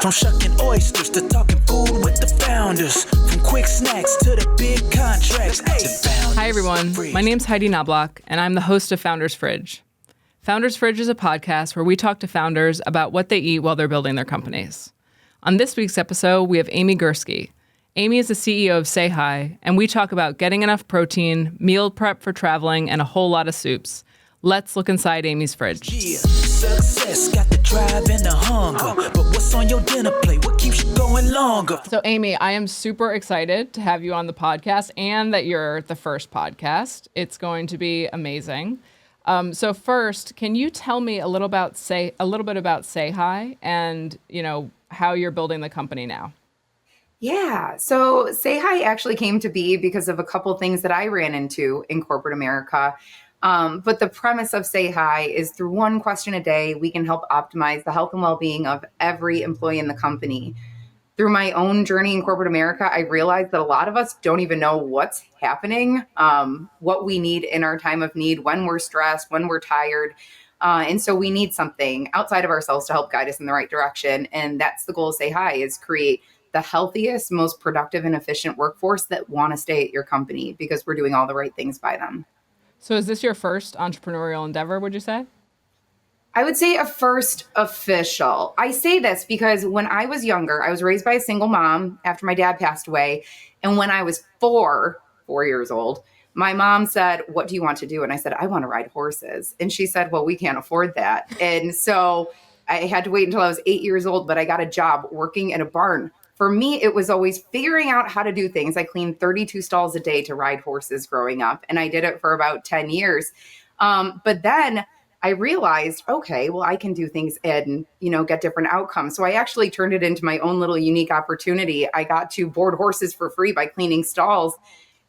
From shucking oysters to talking food with the founders. From quick snacks to the big contracts. Hi, everyone. My name's Heidi Knobloch, and I'm the host of Founders Fridge. Founders Fridge is a podcast where we talk to founders about what they eat while they're building their companies. On this week's episode, we have Amy Gurske. Amy is the CEO of Sayhii, and we talk about getting enough protein, meal prep for traveling, and a whole lot of soups. Let's look inside Amy's fridge. Yeah, success got the drive and the hunger. But what's on your dinner plate? What keeps you going longer? So, Amy, I am super excited to have you on the podcast and that you're the first podcast. It's going to be amazing. So first, can you tell me a little bit about Sayhii and, how you're building the company now? Yeah. So Sayhii actually came to be because of a couple things that I ran into in corporate America. But the premise of Sayhii is through one question a day, we can help optimize the health and well-being of every employee in the company. Through my own journey in corporate America, I realized that a lot of us don't even know what's happening, what we need in our time of need, when we're stressed, when we're tired. And so we need something outside of ourselves to help guide us in the right direction. And that's the goal of Sayhii, is create the healthiest, most productive and efficient workforce that want to stay at your company because we're doing all the right things by them. So is this your first entrepreneurial endeavor, would you say? I would say a first official. I say this because when I was younger, I was raised by a single mom after my dad passed away. And when I was four years old, my mom said, "What do you want to do?" And I said, "I want to ride horses." And she said, "Well, we can't afford that." And so I had to wait until I was 8 years old, but I got a job working in a barn. For me, it was always figuring out how to do things. I cleaned 32 stalls a day to ride horses growing up, and I did it for about 10 years. But then I realized, okay, well, I can do things and, get different outcomes. So I actually turned it into my own little unique opportunity. I got to board horses for free by cleaning stalls,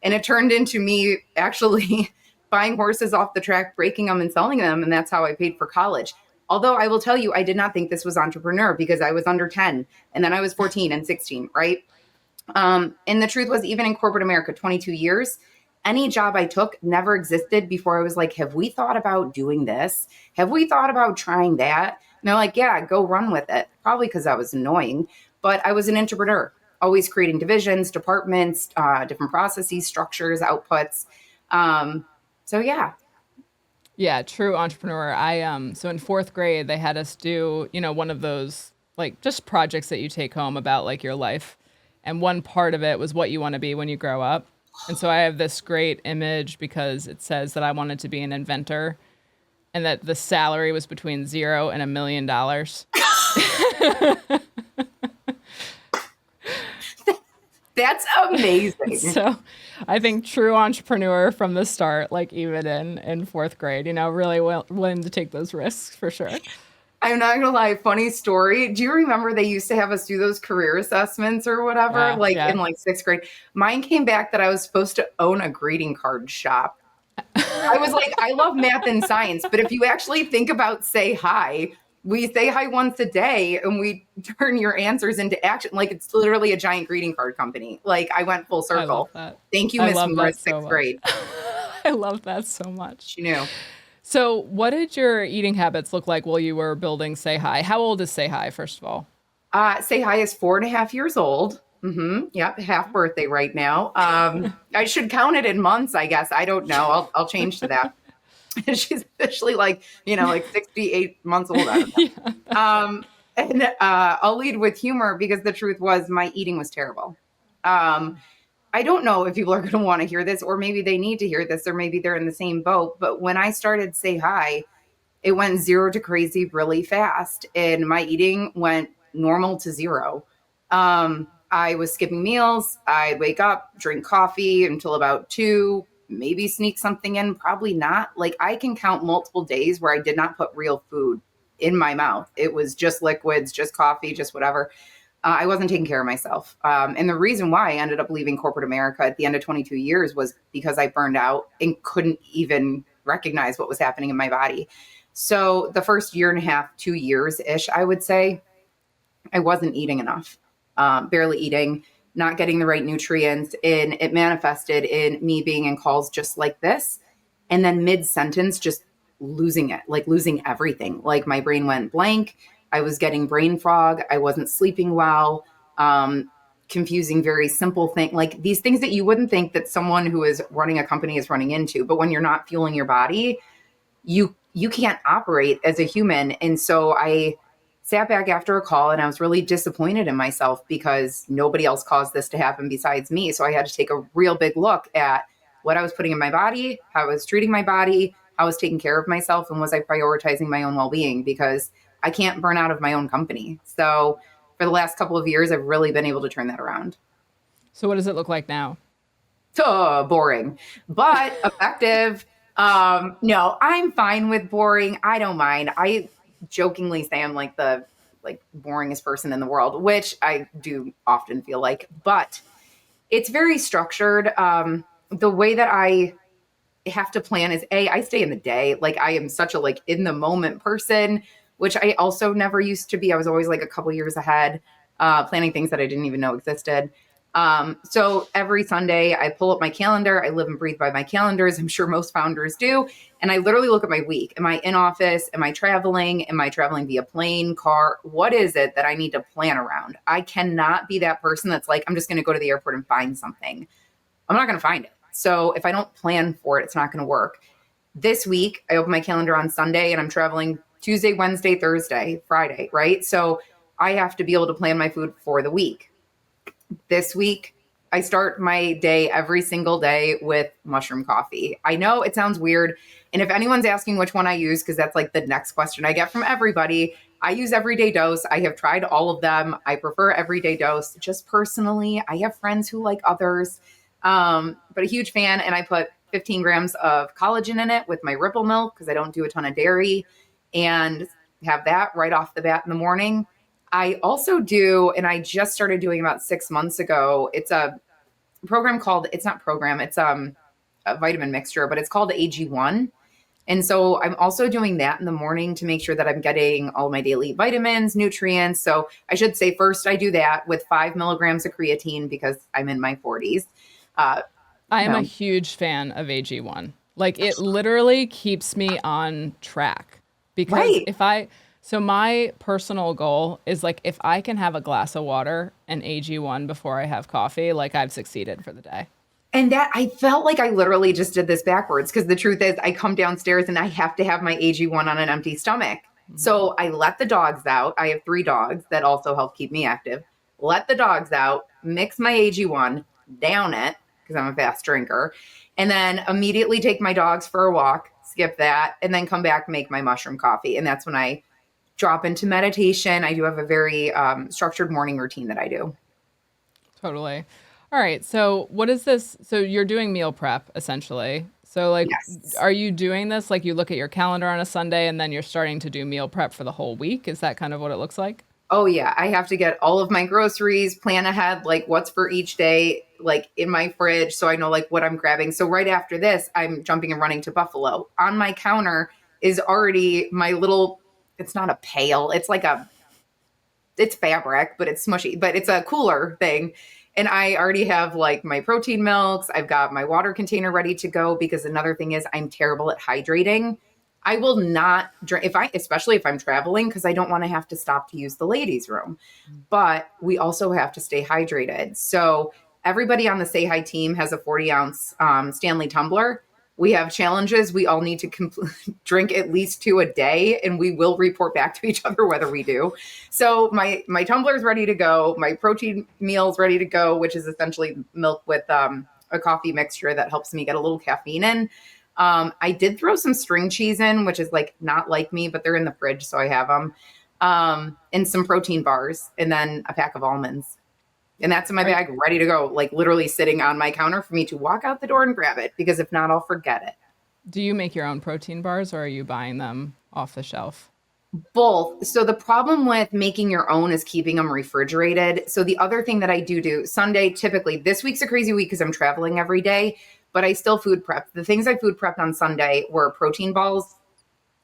and it turned into me actually buying horses off the track, breaking them and selling them, and that's how I paid for college. Although I will tell you, I did not think this was entrepreneur because I was under 10 and then I was 14 and 16, right? And the truth was, even in corporate America, 22 years, any job I took never existed before I was like, have we thought about doing this? Have we thought about trying that? And they're like, yeah, go run with it. Probably because I was annoying, but I was an entrepreneur, always creating divisions, departments, different processes, structures, outputs. So yeah. Yeah, true entrepreneur. So in fourth grade, they had us do, one of those just projects that you take home about your life. And one part of it was what you want to be when you grow up. And so I have this great image because it says that I wanted to be an inventor and that the salary was between $0 and $1 million. That's amazing. So I think true entrepreneur from the start, even in fourth grade, really willing to take those risks for sure. I'm not going to lie. Funny story. Do you remember they used to have us do those career assessments or whatever, in sixth grade? Mine came back that I was supposed to own a greeting card shop. I was like, I love math and science, but if you actually think about Sayhii, we say hi once a day and we turn your answers into action. It's literally a giant greeting card company. I went full circle. I love that. Thank you, Miss Moore, sixth grade. I love that so much. She knew. So what did your eating habits look like while you were building Sayhii? How old is Sayhii, first of all? Sayhii is 4.5 years old. Mm-hmm. Yep. Half birthday right now. I should count it in months, I guess. I don't know. I'll change to that. She's officially 68 months old. I don't know. Yeah. And I'll lead with humor because the truth was my eating was terrible. I don't know if people are going to want to hear this, or maybe they need to hear this, or maybe they're in the same boat. But when I started Sayhii, it went 0 to crazy really fast. And my eating went normal to 0. I was skipping meals. I'd wake up, drink coffee until about 2, maybe sneak something in, probably not. I can count multiple days where I did not put real food in my mouth. It was just liquids, just coffee, just whatever. I wasn't taking care of myself. And the reason why I ended up leaving corporate America at the end of 22 years was because I burned out and couldn't even recognize what was happening in my body. So the first 1.5 to 2 years-ish, I would say, I wasn't eating enough, barely eating, not getting the right nutrients. And it manifested in me being in calls just like this. And then mid-sentence, just losing it, losing everything. My brain went blank. I was getting brain fog. I wasn't sleeping well. Confusing very simple thing, like these things that you wouldn't think that someone who is running a company is running into. But when you're not fueling your body, you can't operate as a human. And so I sat back after a call and I was really disappointed in myself because nobody else caused this to happen besides me. So I had to take a real big look at what I was putting in my body, how I was treating my body, how I was taking care of myself, and was I prioritizing my own well-being, because I can't burn out of my own company. So for the last couple of years, I've really been able to turn that around. So what does it look like now? Oh, boring, but effective. No, I'm fine with boring. I don't mind. I jokingly say I'm like the boringest person in the world, which I do often feel like, but it's very structured. The way that I have to plan is I stay in the day. Like I am such a in the moment person, which I also never used to be. I was always like a couple years ahead, planning things that I didn't even know existed. So every Sunday I pull up my calendar. I live and breathe by my calendars. I'm sure most founders do. And I literally look at my week. Am I in office? Am I traveling? Am I traveling via plane, car? What is it that I need to plan around? I cannot be that person that's like, I'm just going to go to the airport and find something. I'm not going to find it. So if I don't plan for it, it's not going to work. This week, I open my calendar on Sunday and I'm traveling Tuesday, Wednesday, Thursday, Friday, right? So I have to be able to plan my food for the week. This week, I start my day every single day with mushroom coffee. I know it sounds weird. And if anyone's asking which one I use, because that's like the next question I get from everybody, I use Everyday Dose. I have tried all of them. I prefer Everyday Dose just personally. I have friends who like others, but a huge fan. And I put 15 grams of collagen in it with my Ripple milk because I don't do a ton of dairy, and have that right off the bat in the morning. I also do, and I just started doing about 6 months ago. It's a program called, it's not program, it's a vitamin mixture, but it's called AG1. And so I'm also doing that in the morning to make sure that I'm getting all my daily vitamins, nutrients. So I should say first I do that with 5 milligrams of creatine because I'm in my 40s. I am a huge fan of AG1. Like it literally keeps me on track because so my personal goal is like, if I can have a glass of water and AG1 before I have coffee, like I've succeeded for the day. And that I felt like I literally just did this backwards, because the truth is I come downstairs and I have to have my AG1 on an empty stomach. Mm-hmm. So I let the dogs out. I have 3 dogs that also help keep me active. Let the dogs out, mix my AG1, down it, because I'm a fast drinker, and then immediately take my dogs for a walk, skip that, and then come back, make my mushroom coffee. And that's when I drop into meditation. I do have a very structured morning routine that I do. Totally. All right. So what is this? So you're doing meal prep essentially. So like, yes. Are you doing this? Like you look at your calendar on a Sunday and then you're starting to do meal prep for the whole week. Is that kind of what it looks like? Oh yeah. I have to get all of my groceries, plan ahead, like what's for each day, like in my fridge. So I know like what I'm grabbing. So right after this, I'm jumping and running to Buffalo. On my counter is already my little, it's not a pail. It's like it's fabric, but it's smushy, but it's a cooler thing. And I already have like my protein milks. I've got my water container ready to go, because another thing is I'm terrible at hydrating. I will not drink especially if I'm traveling, because I don't want to have to stop to use the ladies' room. But we also have to stay hydrated. So everybody on the Sayhii team has a 40-ounce Stanley tumbler. We have challenges. We all need to drink at least 2 a day, and we will report back to each other whether we do. So my tumbler is ready to go. My protein meal is ready to go, which is essentially milk with a coffee mixture that helps me get a little caffeine in. I did throw some string cheese in, which is like not like me, but they're in the fridge, so I have them. And some protein bars, and then a pack of almonds. And that's in my bag, ready to go, like literally sitting on my counter for me to walk out the door and grab it, because if not, I'll forget it. Do you make your own protein bars, or are you buying them off the shelf? Both. So the problem with making your own is keeping them refrigerated. So the other thing that I do Sunday, typically, this week's a crazy week because I'm traveling every day, but I still food prep. The things I food prepped on Sunday were protein balls.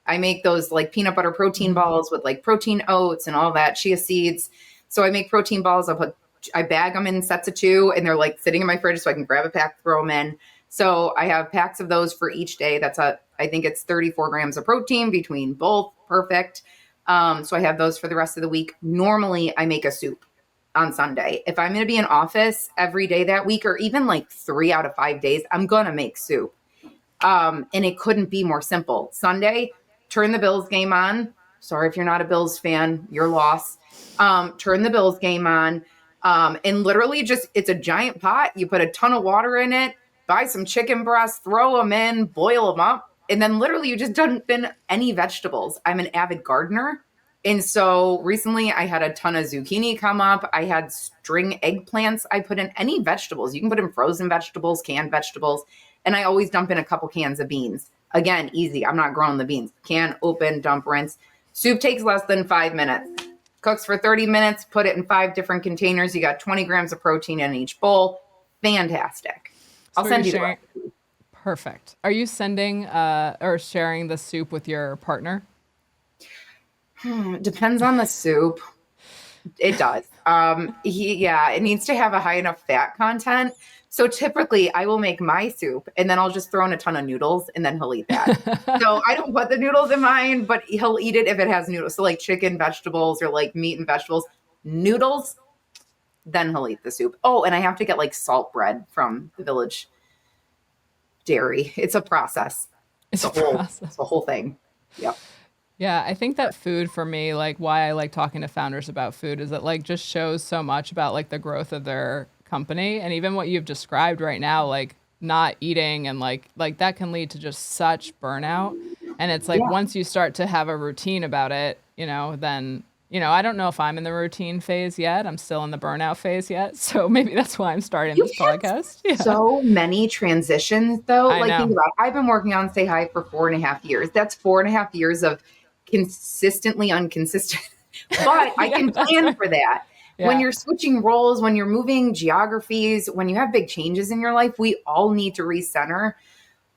I make those like peanut butter protein balls with like protein oats and all that, chia seeds. So I make protein balls. I bag them in sets of 2, and they're like sitting in my fridge so I can grab a pack, throw them in. So I have packs of those for each day. I think it's 34 grams of protein between both. Perfect. So I have those for the rest of the week. Normally I make a soup on Sunday. If I'm going to be in office every day that week, or even like 3 out of 5 days, I'm going to make soup. And it couldn't be more simple. Sunday, turn the Bills game on. Sorry if you're not a Bills fan, your loss. Turn the Bills game on. And literally just, it's a giant pot. You put a ton of water in it, buy some chicken breasts, throw them in, boil them up. And then literally you just don't bin any vegetables. I'm an avid gardener. And so recently I had a ton of zucchini come up. I had string eggplants. I put in any vegetables. You can put in frozen vegetables, canned vegetables. And I always dump in a couple cans of beans. Again, easy. I'm not growing the beans. Can, open, dump, rinse. Soup takes less than 5 minutes. Cooks for 30 minutes. Put it in 5 different containers. You got 20 grams of protein in each bowl. Fantastic. I'll send you the recipe. Perfect. Are you sending or sharing the soup with your partner? Depends on the soup. It does. It needs to have a high enough fat content. So typically I will make my soup and then I'll just throw in a ton of noodles and then he'll eat that. So I don't put the noodles in mine, but he'll eat it if it has noodles. So like chicken, vegetables, or like meat and vegetables, noodles, then he'll eat the soup. Oh, and I have to get like salt bread from the Village Dairy. It's a process. It's a whole thing. Yep. Yeah, I think that food for me, like why I like talking to founders about food is it like just shows so much about like the growth of their company. And even what you've described right now, like not eating and like that can lead to just such burnout. And it's like once you start to have a routine about it, then, I don't know if I'm in the routine phase yet. I'm still in the burnout phase yet. So maybe that's why I'm starting this podcast. Yeah. So many transitions though. I know. Think about it. I've been working on Sayhii for 4.5 years. That's 4.5 years of consistently inconsistent, but I can plan for that. Yeah. When you're switching roles, when you're moving geographies, when you have big changes in your life, we all need to recenter.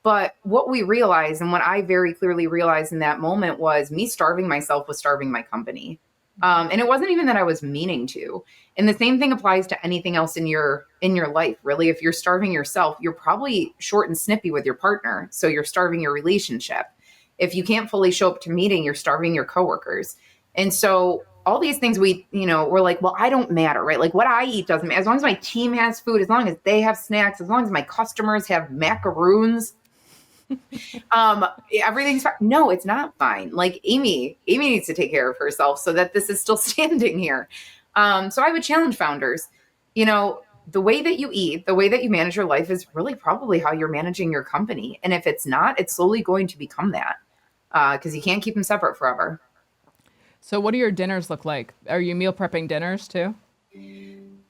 But what we realized, and what I very clearly realized in that moment, was me starving myself was starving my company. And it wasn't even that I was meaning to. And the same thing applies to anything else in your life, really. If you're starving yourself, you're probably short and snippy with your partner. So you're starving your relationship. If you can't fully show up to meeting, you're starving your coworkers. And so all these things we're like, well, I don't matter, right? Like what I eat doesn't matter. As long as my team has food, as long as they have snacks, as long as my customers have macaroons, everything's fine. No, it's not fine. Like Amy needs to take care of herself so that this is still standing here. So I would challenge founders, the way that you eat, the way that you manage your life is really probably how you're managing your company. And if it's not, it's slowly going to become that. Because you can't keep them separate forever. So what do your dinners look like? Are you meal prepping dinners too?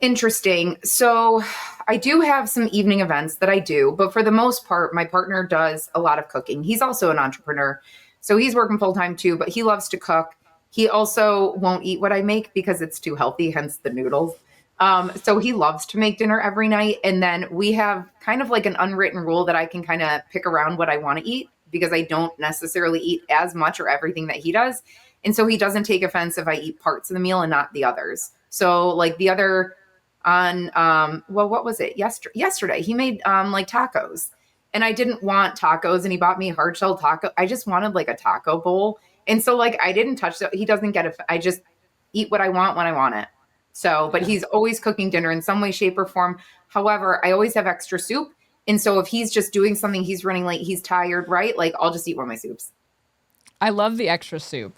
Interesting. So I do have some evening events that I do, but for the most part, my partner does a lot of cooking. He's also an entrepreneur. So he's working full time too, but he loves to cook. He also won't eat what I make because it's too healthy, hence the noodles. So he loves to make dinner every night. And then we have kind of like an unwritten rule that I can kind of pick around what I want to eat because I don't necessarily eat as much or everything that he does. And so he doesn't take offense if I eat parts of the meal and not the others. So like the other what was it? Yesterday he made like tacos and I didn't want tacos and he bought me hard shell taco. I just wanted like a taco bowl. And so like I didn't touch that. He doesn't get it. I just eat what I want when I want it. So, but he's always cooking dinner in some way, shape or form. However, I always have extra soup. And so if he's just doing something, he's running late, he's tired, right? Like I'll just eat one of my soups. I love the extra soup.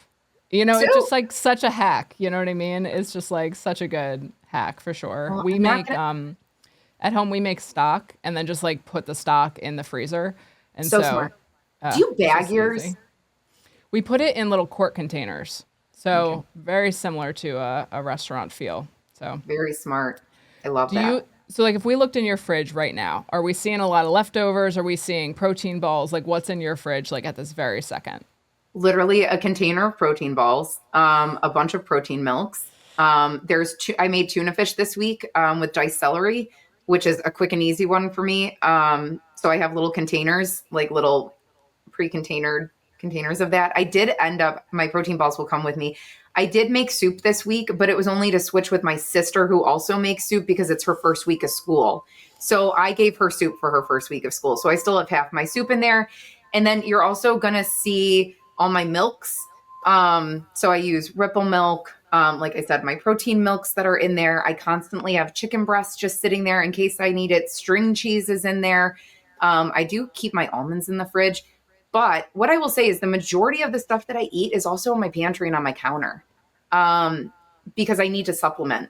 It's just like such a hack. You know what I mean? It's just like such a good hack for sure. Well, we make, at home, we make stock and then just like put the stock in the freezer. And so smart. Do you bag yours? Easy. We put it in little quart containers. So very similar to a restaurant feel. So very smart. I love that. So like if we looked in your fridge right now, are we seeing a lot of leftovers? Are we seeing protein balls? Like what's in your fridge like at this very second? Literally a container of protein balls, a bunch of protein milks. I made tuna fish this week with diced celery, which is a quick and easy one for me. So I have little containers, like little pre-containered containers of that. I did end up, my protein balls will come with me. I did make soup this week, but it was only to switch with my sister who also makes soup because it's her first week of school. So I gave her soup for her first week of school. So I still have half my soup in there. And then you're also going to see all my milks. So I use Ripple milk. Like I said, my protein milks that are in there. I constantly have chicken breasts just sitting there in case I need it. String cheese is in there. I do keep my almonds in the fridge. But what I will say is the majority of the stuff that I eat is also in my pantry and on my counter, because I need to supplement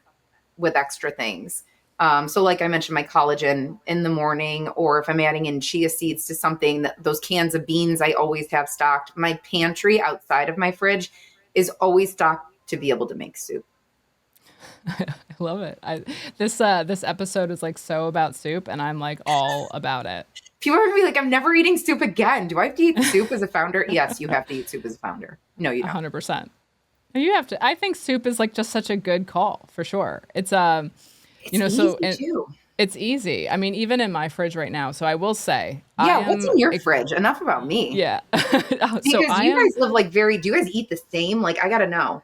with extra things. So like I mentioned, my collagen in the morning, or if I'm adding in chia seeds to something, those cans of beans I always have stocked. My pantry outside of my fridge is always stocked to be able to make soup. I love it. This episode is like so about soup, and I'm like all about it. People are gonna be like, I'm never eating soup again. Do I have to eat soup as a founder? Yes, you have to eat soup as a founder. No, you don't. 100%. You have to. I think soup is like just such a good call for sure. It's easy too. It's easy. I mean, even in my fridge right now. So I will say, yeah. What's in your fridge? Enough about me. Yeah. Because you guys live like do you guys eat the same? Like I gotta know.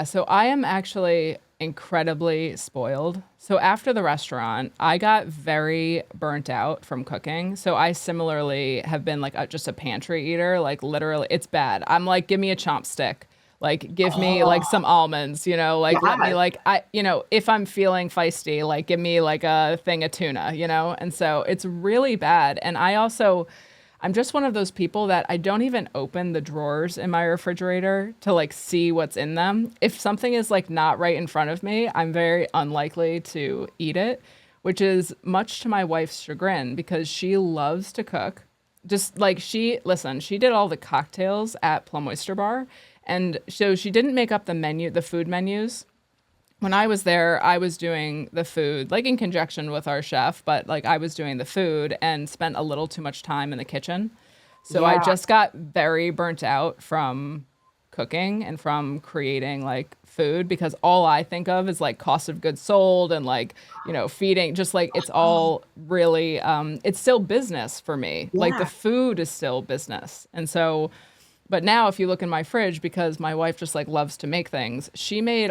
So I am actually incredibly spoiled. So after the restaurant, I got very burnt out from cooking. So I similarly have been like just a pantry eater. Like literally, it's bad. I'm like, give me a chopstick. Like, give me like some almonds, like let me like, if I'm feeling feisty, like give me like a thing of tuna, And so it's really bad. And I'm just one of those people that I don't even open the drawers in my refrigerator to like see what's in them. If something is like not right in front of me, I'm very unlikely to eat it, which is much to my wife's chagrin because she loves to cook. Just like she did all the cocktails at Plum Oyster Bar. And so she didn't make up the food menus. When I was there, I was doing the food, like in conjunction with our chef, but like I was doing the food and spent a little too much time in the kitchen. So I just got very burnt out from cooking and from creating like food because all I think of is like cost of goods sold and like, feeding, just like it's all really, it's still business for me. Yeah. Like the food is still business. And so, but now if you look in my fridge, because my wife just like loves to make things, she made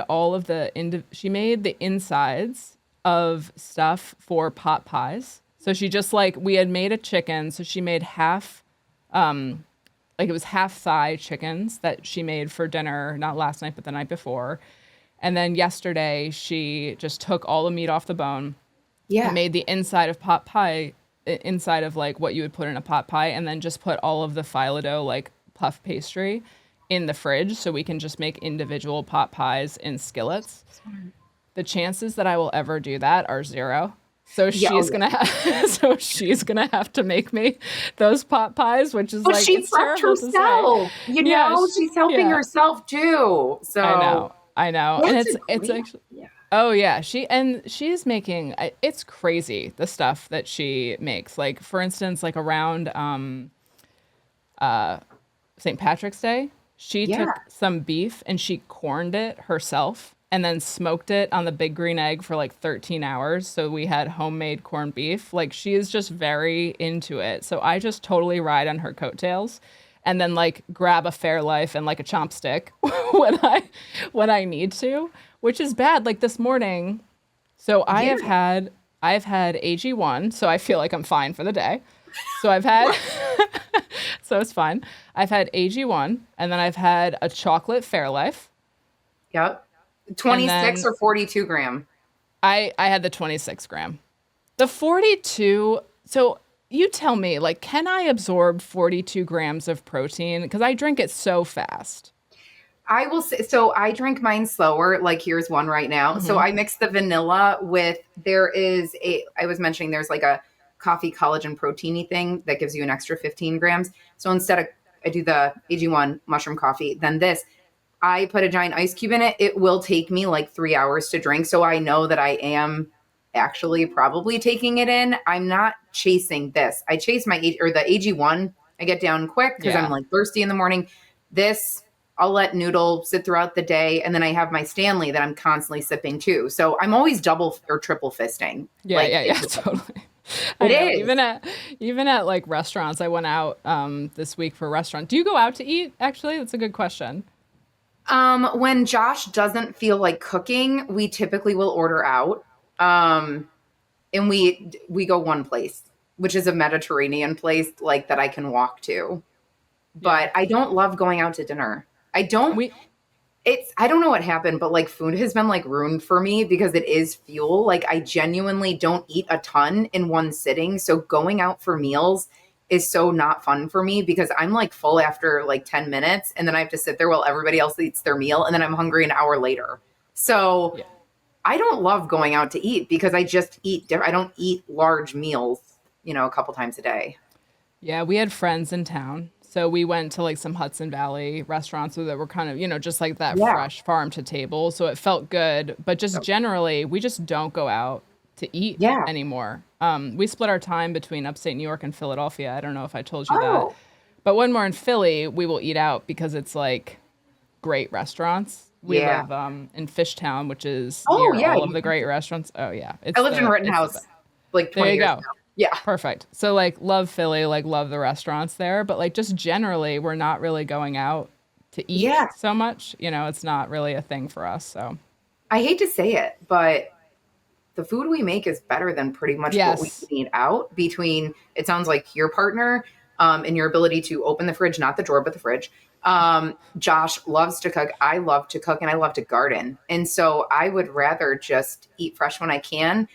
she made the insides of stuff for pot pies. So she just like, we had made a chicken. So she made half, like it was half thigh chickens that she made for dinner, not last night, but the night before. And then yesterday she just took all the meat off the bone. Yeah. And made the inside of pot pie, inside of like what you would put in a pot pie. And then just put all of the phyllo like puff pastry in the fridge so we can just make individual pot pies in skillets. The chances that I will ever do that are zero. So she's gonna have to make me those pot pies, which is like she prepped herself. She's helping herself too. So I know, and it's actually she's making it's crazy the stuff that she makes. Like for instance, like around St. Patrick's Day, she took some beef and she corned it herself and then smoked it on the big green egg for like 13 hours. So we had homemade corned beef. Like she is just very into it. So I just totally ride on her coattails and then like grab a Fairlife and like a chopstick when I need to, which is bad. Like this morning, so I've had AG1, so I feel like I'm fine for the day. So I've had so it's fine. I've had AG1 and then I've had a chocolate Fairlife. Yep. 26 or 42 gram. I had the 26 gram. The 42, so you tell me, like, can I absorb 42 grams of protein? Because I drink it so fast. I will say, so I drink mine slower. Like here's one right now. Mm-hmm. So I mix the vanilla with, I was mentioning there's like a coffee collagen proteiny thing that gives you an extra 15 grams. So instead of, I do the AG1 mushroom coffee, then this, I put a giant ice cube in it. It will take me like 3 hours to drink. So I know that I am actually probably taking it in. I'm not chasing this. I chase the AG1. I get down quick because I'm like thirsty in the morning. This, I'll let Noodle sit throughout the day. And then I have my Stanley that I'm constantly sipping too. So I'm always double or triple fisting. Yeah, totally. It is. Even at like restaurants, I went out this week for a restaurant. Do you go out to eat? Actually, that's a good question. When Josh doesn't feel like cooking, we typically will order out. And we go one place, which is a Mediterranean place like that I can walk to. But I don't love going out to dinner. I don't We I don't know what happened, but like food has been like ruined for me because it is fuel. Like I genuinely don't eat a ton in one sitting. So going out for meals is so not fun for me because I'm like full after like 10 minutes and then I have to sit there while everybody else eats their meal and then I'm hungry an hour later. So yeah. I don't love going out to eat because I just eat I don't eat large meals, a couple times a day. Yeah, we had friends in town. So we went to like some Hudson Valley restaurants that were kind of, just like that Yeah. fresh farm to table. So it felt good. But just generally, we just don't go out to eat Yeah. anymore. We split our time between upstate New York and Philadelphia. I don't know if I told you that. Oh, But when we're in Philly, we will eat out because it's like great restaurants. We yeah. live in Fishtown, which is Oh, near yeah. all of the great restaurants. Oh yeah, I lived in it's the Rittenhouse like there 20 you years go. ago. Yeah. Perfect. So like love Philly, like love the restaurants there, but like just generally we're not really going out to eat Yeah. so much. It's not really a thing for us. So I hate to say it, but the food we make is better than pretty much what we yes. can eat out between, it sounds like your partner and your ability to open the fridge, not the drawer, but the fridge. Josh loves to cook. I love to cook and I love to garden. And so I would rather just eat fresh when I can.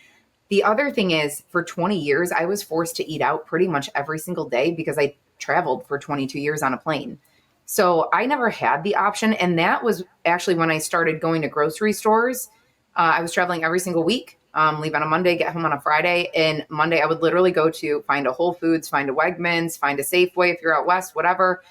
The other thing is, for 20 years, I was forced to eat out pretty much every single day because I traveled for 22 years on a plane. So I never had the option. And that was actually when I started going to grocery stores. I was traveling every single week, leave on a Monday, get home on a Friday. And Monday, I would literally go to find a Whole Foods, find a Wegmans, find a Safeway if you're out west, whatever,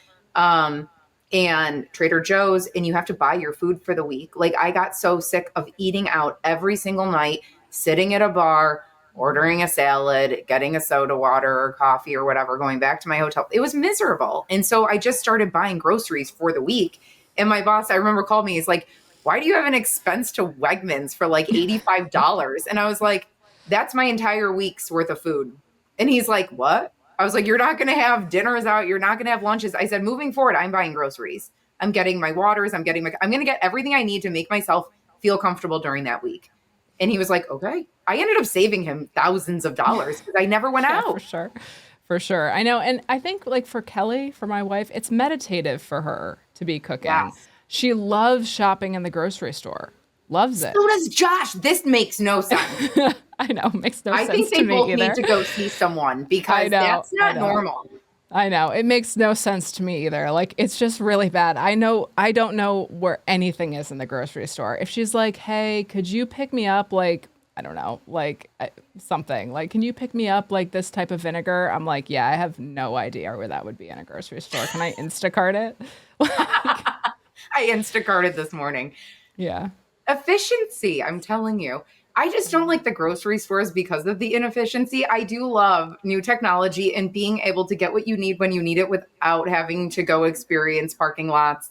and Trader Joe's. And you have to buy your food for the week. Like I got so sick of eating out every single night, sitting at a bar, ordering a salad, getting a soda water or coffee or whatever, going back to my hotel. It was miserable. And so I just started buying groceries for the week. And my boss, I remember, called me. He's like, why do you have an expense to Wegmans for like $85? And I was like, that's my entire week's worth of food. And he's like, what? I was like, you're not going to have dinners out. You're not going to have lunches. I said, moving forward, I'm buying groceries. I'm getting my waters. I'm going to get everything I need to make myself feel comfortable during that week. And he was like, okay. I ended up saving him thousands of dollars because I never went Yeah, out. for sure. For sure. I know. And I think like for Kelly, for my wife, it's meditative for her to be cooking. Yes. She loves shopping in the grocery store. Loves it. So does Josh. This makes no sense. I know. Makes no I sense think they to me both either. need to go see someone I because know. that's I not know. normal. I know. It makes no sense to me either. Like it's just really bad. I don't know where anything is in the grocery store. If she's like, "Hey, could you pick me up like I don't know, like something. Like, can you pick me up like this type of vinegar?" I'm like, yeah, I have no idea where that would be in a grocery store. Can I Instacart it? I Instacarted this morning. Yeah. Efficiency, I'm telling you. I just don't like the grocery stores because of the inefficiency. I do love new technology and being able to get what you need when you need it without having to go experience parking lots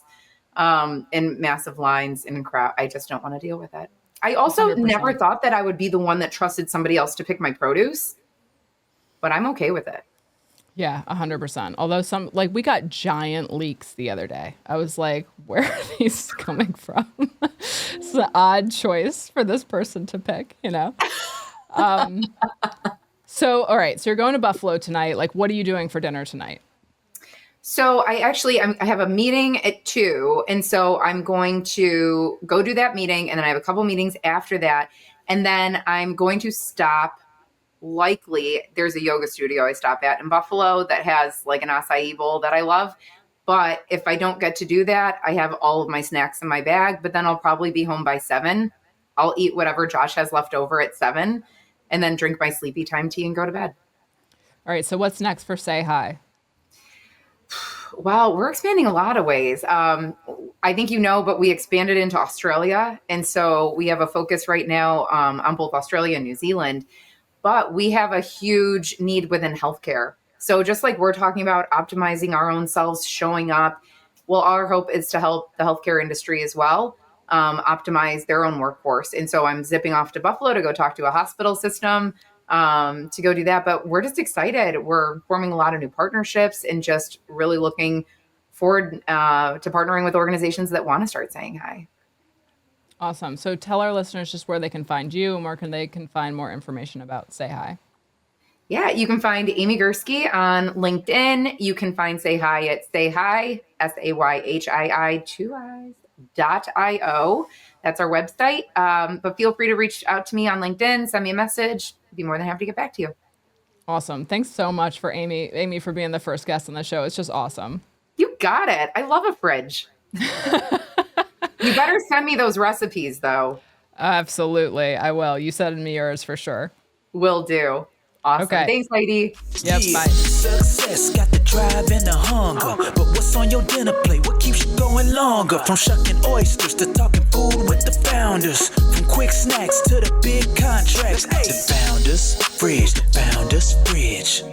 and massive lines and crowd. I just don't want to deal with it. I also 100%. never thought that I would be the one that trusted somebody else to pick my produce, but I'm okay with it. Yeah, 100%. Although like we got giant leeks the other day. I was like, where are these coming from? It's an odd choice for this person to pick, So, all right. So you're going to Buffalo tonight. Like, what are you doing for dinner tonight? So I have a meeting at 2. And so I'm going to go do that meeting. And then I have a couple meetings after that. And then I'm going to stop. Likely there's a yoga studio I stop at in Buffalo that has like an acai bowl that I love. But if I don't get to do that, I have all of my snacks in my bag, but then I'll probably be home by 7. I'll eat whatever Josh has left over at 7 and then drink my sleepy time tea and go to bed. All right. So what's next for Sayhii? Well, we're expanding a lot of ways. I think but we expanded into Australia. And so we have a focus right now on both Australia and New Zealand. But we have a huge need within healthcare. So just like we're talking about optimizing our own selves, showing up, well, our hope is to help the healthcare industry as well, optimize their own workforce. And so I'm zipping off to Buffalo to go talk to a hospital system to go do that. But we're just excited. We're forming a lot of new partnerships and just really looking forward to partnering with organizations that want to start saying hi. Awesome. So tell our listeners just where they can find you and where they can find more information about Sayhii. Yeah, you can find Amy Gurske on LinkedIn. You can find Sayhii at Sayhii, Sayhii, 2 I's.io. That's our website. But feel free to reach out to me on LinkedIn, send me a message. I'd be more than happy to get back to you. Awesome. Thanks so much for Amy for being the first guest on the show. It's just awesome. You got it. I love a fridge. You better send me those recipes, though. Absolutely. I will. You send me yours for sure. Will do. Awesome. Okay. Thanks, Heidi. Yep. Yeah. Bye. Success got the drive and the hunger. But what's on your dinner plate? What keeps you going longer? From shucking oysters to talking food with the founders. From quick snacks to the big contracts. The Founders Fridge. Founders Fridge.